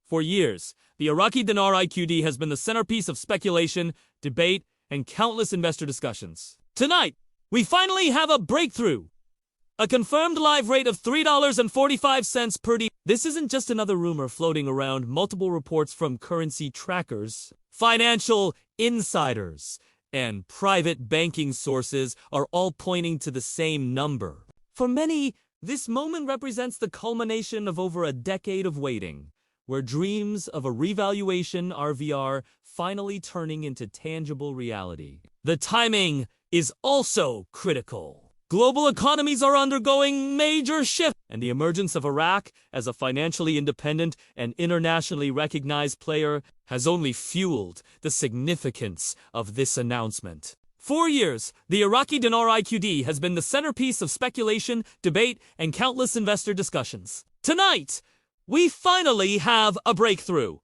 For years, the Iraqi Dinar IQD has been the centerpiece of speculation, debate, and countless investor discussions. Tonight, we finally have a breakthrough. A confirmed live rate of $3.45 per D. This isn't just another rumor floating around. Multiple reports from currency trackers, financial insiders, and private banking sources are all pointing to the same number. For many, this moment represents the culmination of over a decade of waiting, where dreams of a revaluation RVR finally turning into tangible reality. The timing is also critical. Global economies are undergoing major shifts, and the emergence of Iraq as a financially independent and internationally recognized player has only fueled the significance of this announcement. For years, the Iraqi Dinar IQD has been the centerpiece of speculation, debate, and countless investor discussions. Tonight, we finally have a breakthrough.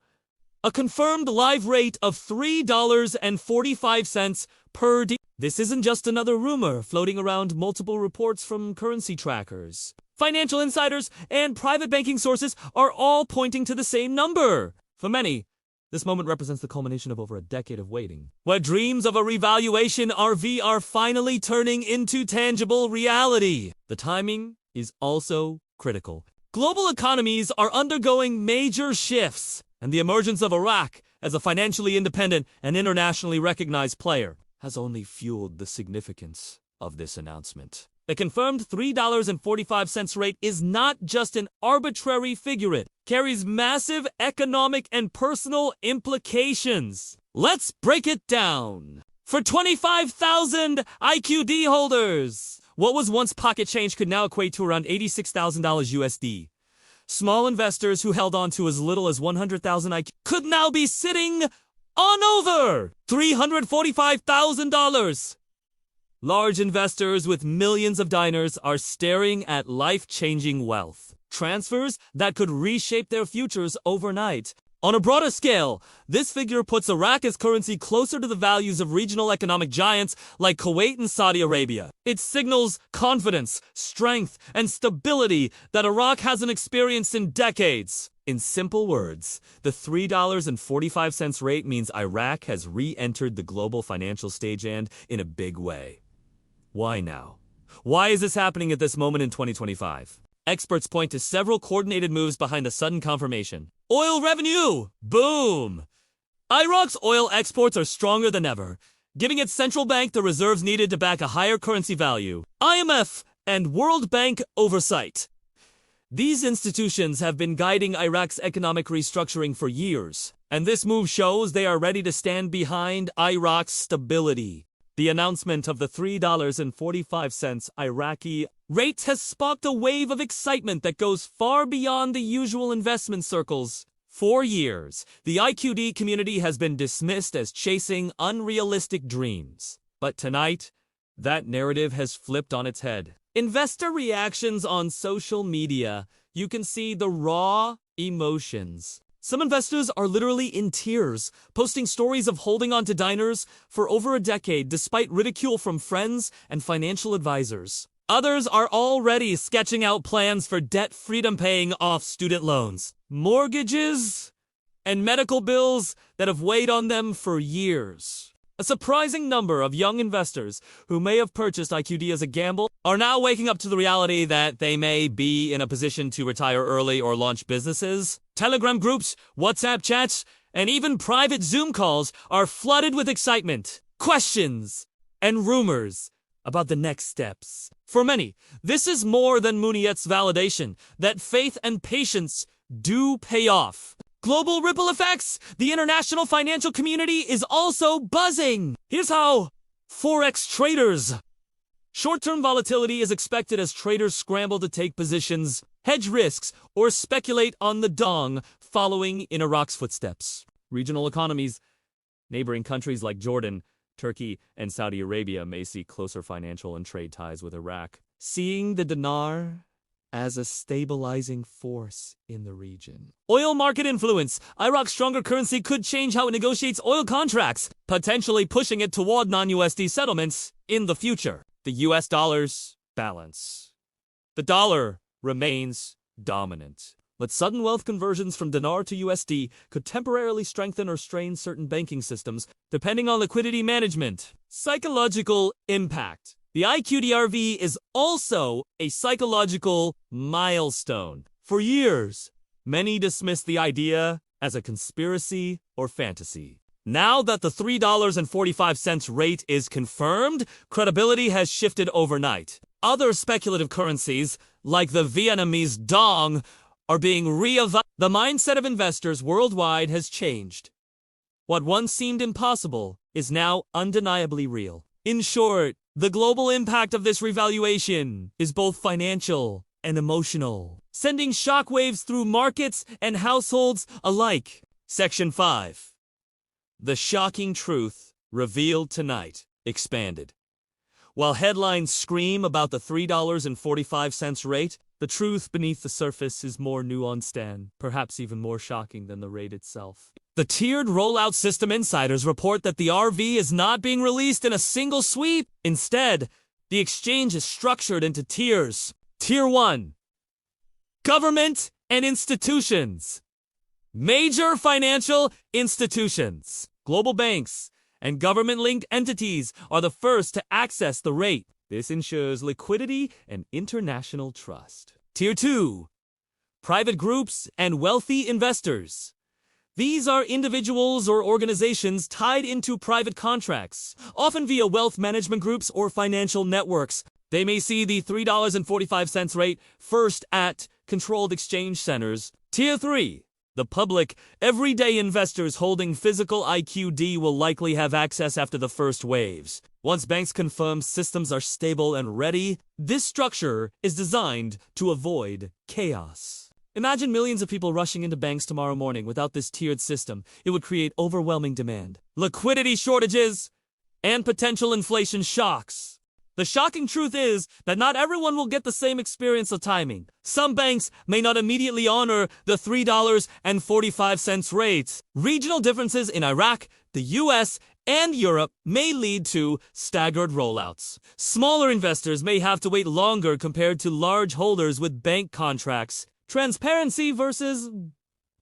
A confirmed live rate of $3.45 per D. This isn't just another rumor floating around. Multiple reports from currency trackers, financial insiders, and private banking sources are all pointing to the same number. For many, this moment represents the culmination of over a decade of waiting, where dreams of a revaluation RV are finally turning into tangible reality. The timing is also critical. Global economies are undergoing major shifts, and the emergence of Iraq as a financially independent and internationally recognized player has only fueled the significance of this announcement. The confirmed $3.45 rate is not just an arbitrary figure. It carries massive economic and personal implications. Let's break it down. For 25,000 IQD holders, what was once pocket change could now equate to around $86,000 USD. Small investors who held on to as little as 100,000 IQD could now be sitting on over $345,000. Large investors with millions of dinars are staring at life-changing wealth transfers that could reshape their futures overnight. On a broader scale, this figure puts Iraq as currency closer to the values of regional economic giants like Kuwait and Saudi Arabia. It signals confidence, strength, and stability that Iraq hasn't experienced in decades. In simple words, the $3.45 rate means Iraq has re-entered the global financial stage, and in a big way. Why now? Why is this happening at this moment in 2025? Experts point to several coordinated moves behind the sudden confirmation. Oil revenue! Boom! Iraq's oil exports are stronger than ever, giving its central bank the reserves needed to back a higher currency value. IMF and World Bank oversight. These institutions have been guiding Iraq's economic restructuring for years, and this move shows they are ready to stand behind Iraq's stability. The announcement of the $3.45 Iraqi rate has sparked a wave of excitement that goes far beyond the usual investment circles. For years, the IQD community has been dismissed as chasing unrealistic dreams. But tonight, that narrative has flipped on its head. Investor reactions on social media, you can see the raw emotions. Some investors are literally in tears, posting stories of holding on to dinars for over a decade despite ridicule from friends and financial advisors. Others are already sketching out plans for debt freedom, paying off student loans, mortgages, and medical bills that have weighed on them for years. A surprising number of young investors who may have purchased IQD as a gamble are now waking up to the reality that they may be in a position to retire early or launch businesses. Telegram groups, WhatsApp chats, and even private Zoom calls are flooded with excitement, questions, and rumors about the next steps. For many, this is more than Muniyet's validation that faith and patience do pay off. Global ripple effects. The international financial community is also buzzing. Here's how. Forex traders. Short-term volatility is expected as traders scramble to take positions, hedge risks, or speculate on the dong following in Iraq's footsteps. Regional economies. Neighboring countries like Jordan, Turkey, and Saudi Arabia may see closer financial and trade ties with Iraq, seeing the dinar as a stabilizing force in the region. Oil market influence. Iraq's stronger currency could change how it negotiates oil contracts, potentially pushing it toward non-USD settlements in the future. The US dollar's balance. The dollar remains dominant, but sudden wealth conversions from dinar to USD could temporarily strengthen or strain certain banking systems, depending on liquidity management. Psychological impact. The IQDRV is also a psychological milestone. For years, many dismissed the idea as a conspiracy or fantasy. Now that the $3.45 rate is confirmed, credibility has shifted overnight. Other speculative currencies, like the Vietnamese dong, are being reevaluated. The mindset of investors worldwide has changed. What once seemed impossible is now undeniably real. In short, the global impact of this revaluation is both financial and emotional, sending shockwaves through markets and households alike. Section 5. The shocking truth revealed tonight, expanded. While headlines scream about the $3.45 rate, the truth beneath the surface is more nuanced and perhaps even more shocking than the rate itself. The tiered rollout system insiders report that the RV is not being released in a single sweep. Instead, the exchange is structured into tiers. Tier 1. Government and institutions. Major financial institutions, global banks, and government-linked entities are the first to access the rate. This ensures liquidity and international trust. Tier 2. Private groups and wealthy investors. These are individuals or organizations tied into private contracts, often via wealth management groups or financial networks. They may see the $3.45 rate first at controlled exchange centers. Tier 3. The public, everyday investors holding physical IQD will likely have access after the first waves. Once banks confirm systems are stable and ready, this structure is designed to avoid chaos. Imagine millions of people rushing into banks tomorrow morning without this tiered system. It would create overwhelming demand, liquidity shortages, and potential inflation shocks. The shocking truth is that not everyone will get the same experience of timing. Some banks may not immediately honor the $3.45 rate. Regional differences in Iraq, the US, and Europe may lead to staggered rollouts. Smaller investors may have to wait longer compared to large holders with bank contracts. Transparency versus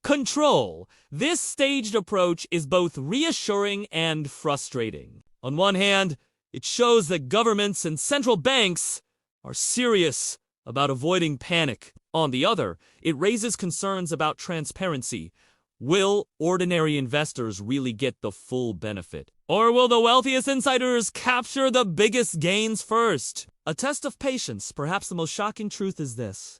control. This staged approach is both reassuring and frustrating. On one hand, it shows that governments and central banks are serious about avoiding panic. On the other, it raises concerns about transparency. Will ordinary investors really get the full benefit? Or will the wealthiest insiders capture the biggest gains first? A test of patience. Perhaps the most shocking truth is this.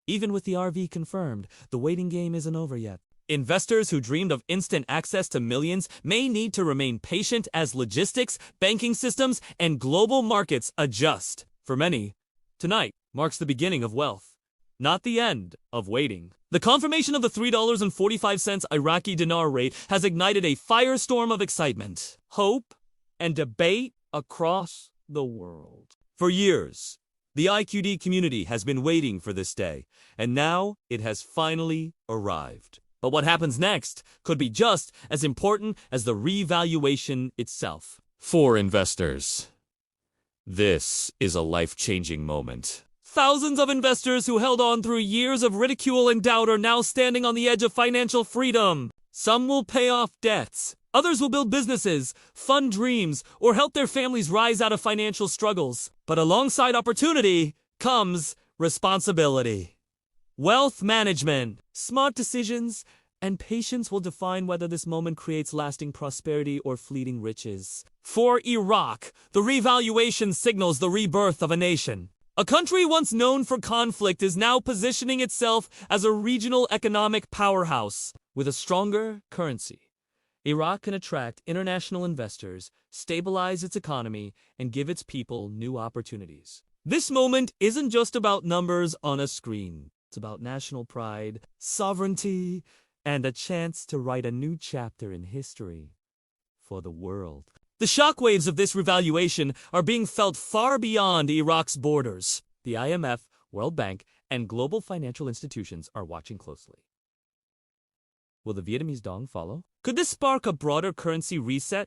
Even with the RV confirmed, the waiting game isn't over yet. Investors who dreamed of instant access to millions may need to remain patient as logistics, banking systems, and global markets adjust. For many, tonight marks the beginning of wealth, not the end of waiting. The confirmation of the $3.45 Iraqi dinar rate has ignited a firestorm of excitement, hope, and debate across the world. For years, the IQD community has been waiting for this day, and now it has finally arrived. But what happens next could be just as important as the revaluation itself. For investors, this is a life-changing moment. Thousands of investors who held on through years of ridicule and doubt are now standing on the edge of financial freedom. Some will pay off debts. Others will build businesses, fund dreams, or help their families rise out of financial struggles. But alongside opportunity comes responsibility. Wealth management, smart decisions, and patience will define whether this moment creates lasting prosperity or fleeting riches. For Iraq, the revaluation signals the rebirth of a nation. A country once known for conflict is now positioning itself as a regional economic powerhouse. With a stronger currency, Iraq can attract international investors, stabilize its economy, and give its people new opportunities. This moment isn't just about numbers on a screen. It's about national pride, sovereignty, and a chance to write a new chapter in history for the world. The shockwaves of this revaluation are being felt far beyond Iraq's borders. The IMF, World Bank, and global financial institutions are watching closely. Will the Vietnamese dong follow? Could this spark a broader currency reset,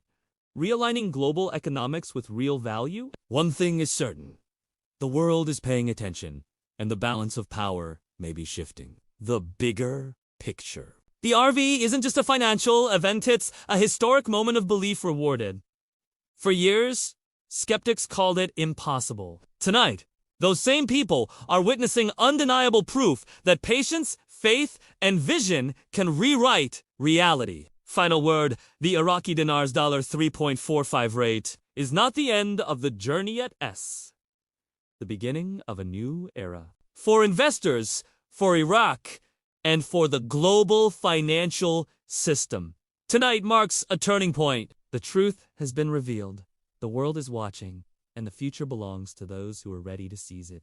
realigning global economics with real value? One thing is certain. The world is paying attention, and the balance of power may be shifting. the bigger picture. The RV isn't just a financial event, it's a historic moment of belief rewarded. For years, skeptics called it impossible. Tonight, those same people are witnessing undeniable proof that patience, faith, and vision can rewrite reality. Final word, the Iraqi dinar's $3.45 rate is not the end of the journey at S. The beginning of a new era. For investors, for Iraq, and for the global financial system. Tonight marks a turning point. The truth has been revealed. The world is watching, and the future belongs to those who are ready to seize it.